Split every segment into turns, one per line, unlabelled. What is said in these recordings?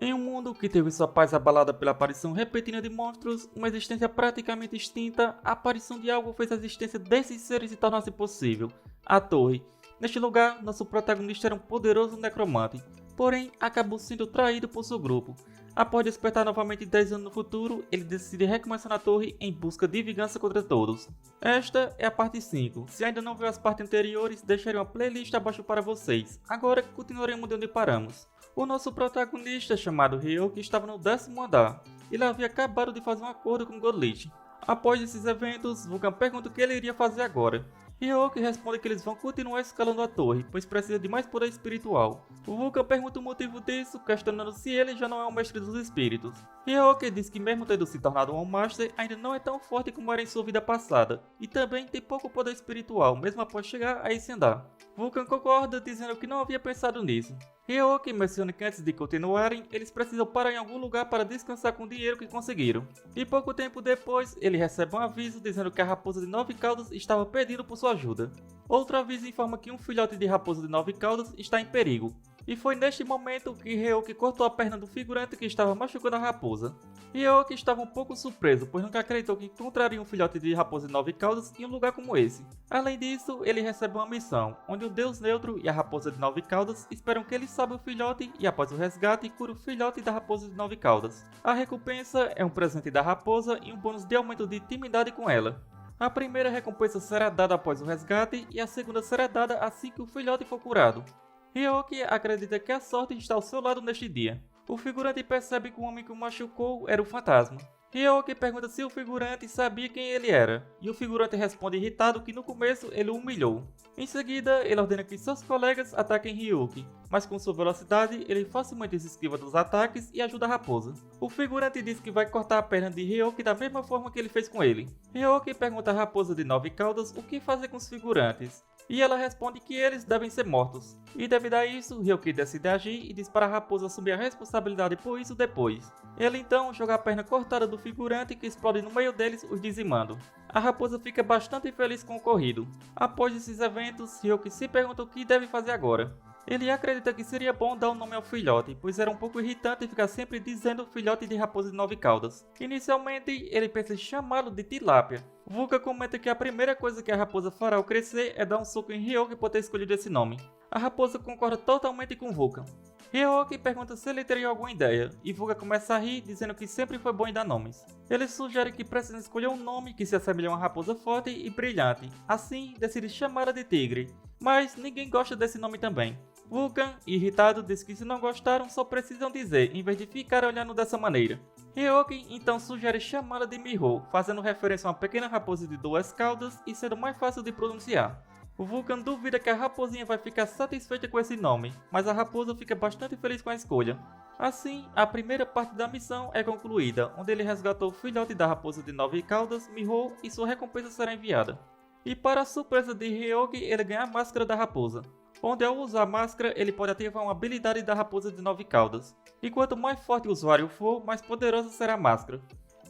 Em um mundo que teve sua paz abalada pela aparição repentina de monstros, uma existência praticamente extinta, a aparição de algo fez a existência desses seres se tornar-se possível. A Torre. Neste lugar, nosso protagonista era um poderoso necromante, porém acabou sendo traído por seu grupo. Após despertar novamente 10 anos no futuro, ele decide recomeçar na torre em busca de vingança contra todos. Esta é a parte 5. Se ainda não viu as partes anteriores, deixarei uma playlist abaixo para vocês. Agora continuaremos de onde paramos. O nosso protagonista, chamado Ryoki, estava no 10º andar. Ele havia acabado de fazer um acordo com Godlich. Após esses eventos, Vulcan pergunta o que ele iria fazer agora. Ryoki responde que eles vão continuar escalando a torre, pois precisa de mais poder espiritual. O Vulcan pergunta o motivo disso, questionando se ele já não é o mestre dos espíritos. Ryoki diz que mesmo tendo se tornado um Master, ainda não é tão forte como era em sua vida passada, e também tem pouco poder espiritual, mesmo após chegar a esse andar. Vulcan concorda, dizendo que não havia pensado nisso. Ryoki menciona que antes de continuarem, eles precisam parar em algum lugar para descansar com o dinheiro que conseguiram. E pouco tempo depois, ele recebe um aviso dizendo que a raposa de 9 caudas estava pedindo por sua ajuda. Outro aviso informa que um filhote de raposa de 9 caudas está em perigo. E foi neste momento que Ryoki cortou a perna do figurante que estava machucando a raposa. Ryoki estava um pouco surpreso, pois nunca acreditou que encontraria um filhote de raposa de 9 caudas em um lugar como esse. Além disso, ele recebe uma missão, onde o Deus Neutro e a raposa de 9 caudas esperam que ele salve o filhote e após o resgate, cure o filhote da raposa de 9 caudas. A recompensa é um presente da raposa e um bônus de aumento de intimidade com ela. A primeira recompensa será dada após o resgate e a segunda será dada assim que o filhote for curado. Ryoki acredita que a sorte está ao seu lado neste dia. O figurante percebe que o homem que o machucou era o fantasma. Ryoki pergunta se o figurante sabia quem ele era, e o figurante responde irritado que no começo ele o humilhou. Em seguida, ele ordena que seus colegas ataquem Ryoki, mas com sua velocidade, ele facilmente se esquiva dos ataques e ajuda a raposa. O figurante diz que vai cortar a perna de Ryoki da mesma forma que ele fez com ele. Ryoki pergunta à raposa de 9 caudas o que fazer com os figurantes, e ela responde que eles devem ser mortos. E devido a isso, Ryoki decide agir e diz para a raposa assumir a responsabilidade por isso depois. Ele então joga a perna cortada do figurante que explode no meio deles, os dizimando. A raposa fica bastante feliz com o ocorrido. Após esses eventos, Ryoki se pergunta o que deve fazer agora. Ele acredita que seria bom dar um nome ao filhote, pois era um pouco irritante ficar sempre dizendo filhote de raposa de 9 caudas. Inicialmente, ele pensa em chamá-lo de Tilápia. Vulcan comenta que a primeira coisa que a raposa fará ao crescer é dar um soco em Ryoki por ter escolhido esse nome. A raposa concorda totalmente com Vulcan. Ryoki pergunta se ele teria alguma ideia, e Vulcan começa a rir, dizendo que sempre foi bom em dar nomes. Ele sugere que precisa escolher um nome que se assemelhe a uma raposa forte e brilhante, assim decide chamá-la de Tigre, mas ninguém gosta desse nome também. Vulcan, irritado, diz que se não gostaram só precisam dizer, em vez de ficar olhando dessa maneira. Ryoki então sugere chamá-la de Miho, fazendo referência a uma pequena raposa de 2 caudas e sendo mais fácil de pronunciar. O Vulcan duvida que a raposinha vai ficar satisfeita com esse nome, mas a raposa fica bastante feliz com a escolha. Assim, a primeira parte da missão é concluída, onde ele resgatou o filhote da raposa de 9 caudas, Miho, e sua recompensa será enviada. E para a surpresa de Ryoki, ele ganha a máscara da raposa, onde ao usar a máscara ele pode ativar uma habilidade da raposa de 9 caudas. E quanto mais forte o usuário for, mais poderosa será a máscara.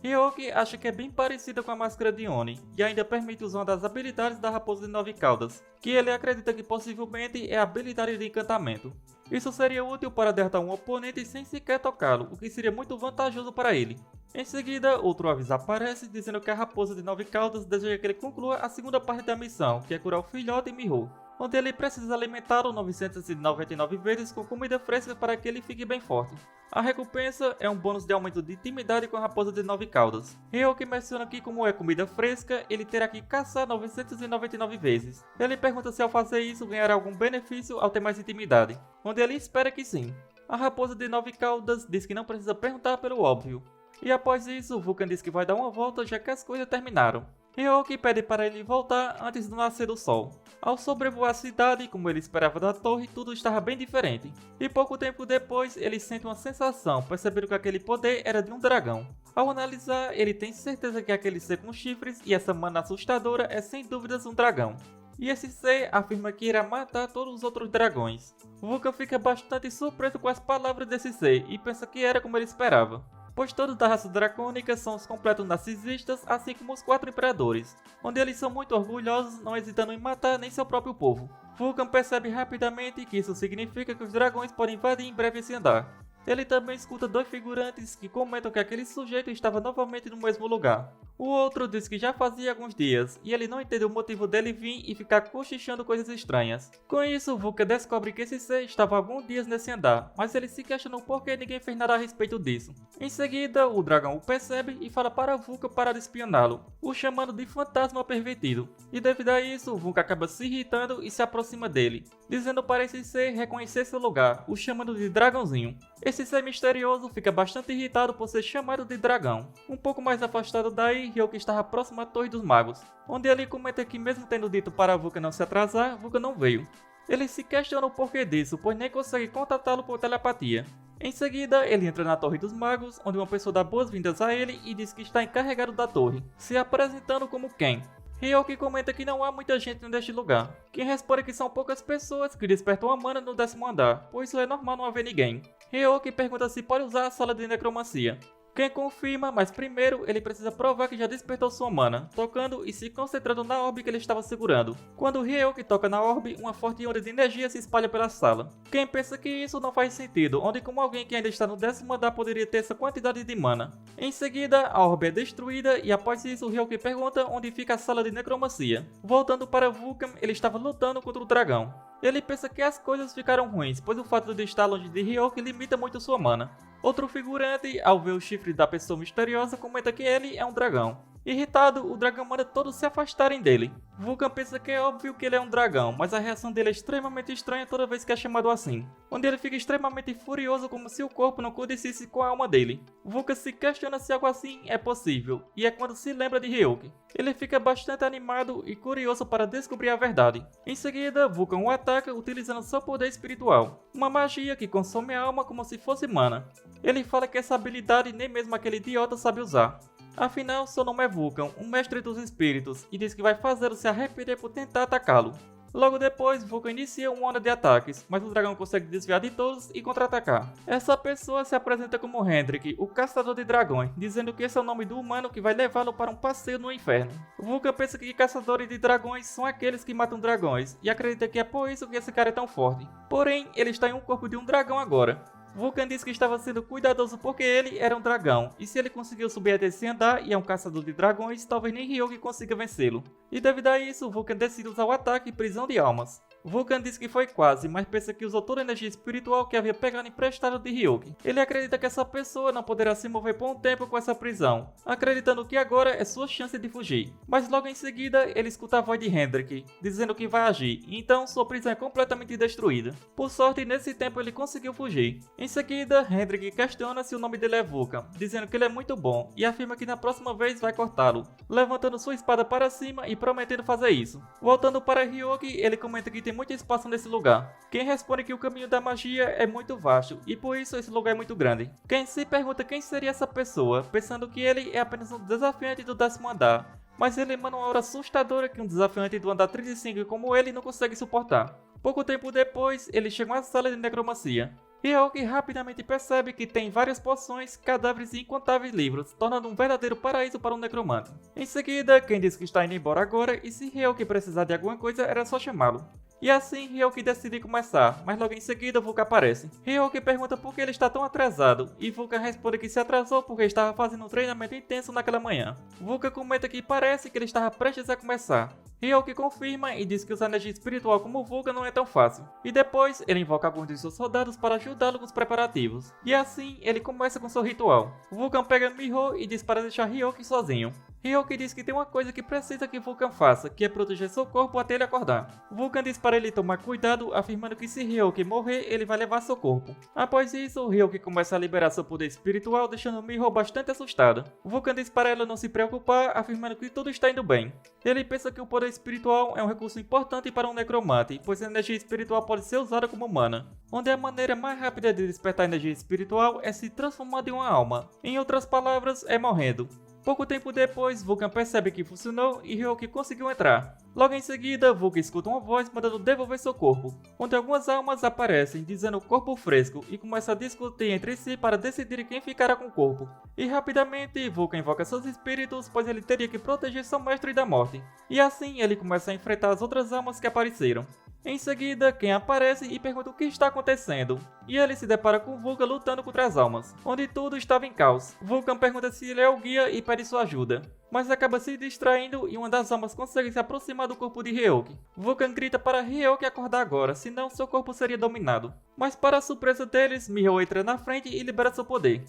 Ryoki acha que é bem parecida com a máscara de Oni, e ainda permite usar uma das habilidades da raposa de 9 caudas, que ele acredita que possivelmente é a habilidade de encantamento. Isso seria útil para derrotar um oponente sem sequer tocá-lo, o que seria muito vantajoso para ele. Em seguida, outro aviso aparece dizendo que a raposa de 9 caudas deseja que ele conclua a segunda parte da missão, que é curar o filhote Miho, onde ele precisa alimentá-lo 999 vezes com comida fresca para que ele fique bem forte. A recompensa é um bônus de aumento de intimidade com a raposa de 9 caudas. Ryoki menciona que como é comida fresca, ele terá que caçar 999 vezes. Ele pergunta se ao fazer isso ganhará algum benefício ao ter mais intimidade, onde ele espera que sim. A raposa de 9 caudas diz que não precisa perguntar pelo óbvio. E após isso, Vulcan diz que vai dar uma volta já que as coisas terminaram. Ryoki pede para ele voltar antes do nascer do sol. Ao sobrevoar a cidade, como ele esperava da torre, tudo estava bem diferente. E pouco tempo depois, ele sente uma sensação, percebendo que aquele poder era de um dragão. Ao analisar, ele tem certeza que aquele ser com chifres e essa mana assustadora é sem dúvidas um dragão. E esse ser afirma que irá matar todos os outros dragões. Vulcan fica bastante surpreso com as palavras desse ser e pensa que era como ele esperava, pois todos da raça dracônica são os completos narcisistas, assim como os 4 imperadores, onde eles são muito orgulhosos, não hesitando em matar nem seu próprio povo. Vulcan percebe rapidamente que isso significa que os dragões podem invadir em breve esse andar. Ele também escuta dois figurantes que comentam que aquele sujeito estava novamente no mesmo lugar. O outro diz que já fazia alguns dias, e ele não entende o motivo dele vir e ficar cochichando coisas estranhas. Com isso, Vulcan descobre que esse ser estava há alguns dias nesse andar, mas ele se questiona por que ninguém fez nada a respeito disso. Em seguida, o dragão o percebe e fala para Vulcan parar de espioná-lo, o chamando de fantasma pervertido. E devido a isso, Vulcan acaba se irritando e se aproxima dele, dizendo para esse ser reconhecer seu lugar, o chamando de dragãozinho. Esse ser misterioso fica bastante irritado por ser chamado de dragão. Um pouco mais afastado daí, Hyoki estava próximo à Torre dos Magos, onde ele comenta que mesmo tendo dito para Vulcan não se atrasar, Vulcan não veio. Ele se questiona o porquê disso, pois nem consegue contatá-lo por telepatia. Em seguida, ele entra na Torre dos Magos, onde uma pessoa dá boas-vindas a ele e diz que está encarregado da torre, se apresentando como Ken. Hyoki comenta que não há muita gente neste lugar. Quem responde que são poucas pessoas que despertam a mana no 10º andar, pois é normal não haver ninguém. Hyoki pergunta se pode usar a sala de necromancia. Ken confirma, mas primeiro ele precisa provar que já despertou sua mana, tocando e se concentrando na orbe que ele estava segurando. Quando Hyoki toca na orbe, uma forte onda de energia se espalha pela sala. Ken pensa que isso não faz sentido, onde como alguém que ainda está no 10º andar poderia ter essa quantidade de mana. Em seguida, a orbe é destruída e após isso Hyoki pergunta onde fica a sala de necromancia. Voltando para Vulcan, ele estava lutando contra o dragão. Ele pensa que as coisas ficaram ruins, pois o fato de estar longe de Hyoki limita muito sua mana. Outro figurante, ao ver o chifre da pessoa misteriosa, comenta que ele é um dragão. Irritado, o dragão manda todos se afastarem dele. Vulcan pensa que é óbvio que ele é um dragão, mas a reação dele é extremamente estranha toda vez que é chamado assim, onde ele fica extremamente furioso como se o corpo não condizisse com a alma dele. Vulcan se questiona se algo assim é possível, e é quando se lembra de Hyoki. Ele fica bastante animado e curioso para descobrir a verdade. Em seguida, Vulcan o ataca utilizando seu poder espiritual, uma magia que consome a alma como se fosse mana. Ele fala que essa habilidade nem mesmo aquele idiota sabe usar. Afinal, seu nome é Vulcan, um mestre dos espíritos, e diz que vai fazê-lo se arrepender por tentar atacá-lo. Logo depois, Vulcan inicia uma onda de ataques, mas o dragão consegue desviar de todos e contra-atacar. Essa pessoa se apresenta como Hendrik, o caçador de dragões, dizendo que esse é o nome do humano que vai levá-lo para um passeio no inferno. Vulcan pensa que caçadores de dragões são aqueles que matam dragões, e acredita que é por isso que esse cara é tão forte. Porém, ele está em um corpo de um dragão agora. Vulcan diz que estava sendo cuidadoso porque ele era um dragão, e se ele conseguiu subir até esse andar e é um caçador de dragões, talvez nem Hyoki consiga vencê-lo. E devido a isso, Vulcan decide usar o ataque Prisão de Almas. Vulcan diz que foi quase, mas pensa que usou toda a energia espiritual que havia pegado emprestado de Hyoki. Ele acredita que essa pessoa não poderá se mover por um tempo com essa prisão, acreditando que agora é sua chance de fugir. Mas logo em seguida, ele escuta a voz de Hendrik, dizendo que vai agir, e então sua prisão é completamente destruída. Por sorte, nesse tempo ele conseguiu fugir. Em seguida, Hendrik questiona se o nome dele é Vulcan, dizendo que ele é muito bom, e afirma que na próxima vez vai cortá-lo, levantando sua espada para cima e prometendo fazer isso. Voltando para Hyoki, ele comenta que tem muito espaço nesse lugar. Ken responde que o caminho da magia é muito vasto e por isso esse lugar é muito grande. Ken se pergunta quem seria essa pessoa, pensando que ele é apenas um desafiante do 10º andar, mas ele emana uma aura assustadora que um desafiante do andar 35 como ele não consegue suportar. Pouco tempo depois, eles chegam à sala de necromancia. Hyoki rapidamente percebe que tem várias poções, cadáveres e incontáveis livros, tornando um verdadeiro paraíso para um necromante. Em seguida, Ken diz que está indo embora agora e se Hyoki precisar de alguma coisa era só chamá-lo. E assim, Hyoki decide começar, mas logo em seguida Vulcan aparece. Hyoki pergunta por que ele está tão atrasado, e Vulcan responde que se atrasou porque estava fazendo um treinamento intenso naquela manhã. Vulcan comenta que parece que ele estava prestes a começar. Hyoki confirma e diz que usar energia espiritual como Vulcan não é tão fácil. E depois, ele invoca alguns de seus soldados para ajudá-lo com os preparativos. E assim, ele começa com seu ritual. Vulcan pega Miho e diz para deixar Hyoki sozinho. Hyoki diz que tem uma coisa que precisa que Vulcan faça, que é proteger seu corpo até ele acordar. Vulcan diz para ele tomar cuidado, afirmando que se Hyoki morrer, ele vai levar seu corpo. Após isso, Hyoki começa a liberar seu poder espiritual, deixando Miho bastante assustada. Vulcan diz para ela não se preocupar, afirmando que tudo está indo bem. Ele pensa que o poder espiritual é um recurso importante para um necromante, pois a energia espiritual pode ser usada como mana, onde a maneira mais rápida de despertar energia espiritual é se transformando em uma alma. Em outras palavras, é morrendo. Pouco tempo depois, Vulcan percebe que funcionou e Hyoki conseguiu entrar. Logo em seguida, Vulcan escuta uma voz mandando devolver seu corpo, onde algumas almas aparecem dizendo corpo fresco e começa a discutir entre si para decidir quem ficará com o corpo. E rapidamente, Vulcan invoca seus espíritos, pois ele teria que proteger seu mestre da morte. E assim, ele começa a enfrentar as outras almas que apareceram. Em seguida, Ken aparece e pergunta o que está acontecendo, e ele se depara com Vulcan lutando contra as almas, onde tudo estava em caos. Vulcan pergunta se ele é o guia e pede sua ajuda, mas acaba se distraindo e uma das almas consegue se aproximar do corpo de Ryoki. Vulcan grita para Ryoki acordar agora, senão seu corpo seria dominado. Mas para a surpresa deles, Miho entra na frente e libera seu poder.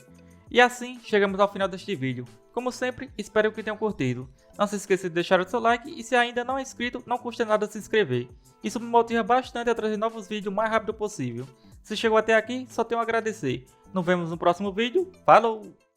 E assim, chegamos ao final deste vídeo. Como sempre, espero que tenham curtido. Não se esqueça de deixar o seu like e se ainda não é inscrito, não custa nada se inscrever. Isso me motiva bastante a trazer novos vídeos o mais rápido possível. Se chegou até aqui, só tenho a agradecer. Nos vemos no próximo vídeo. Falou!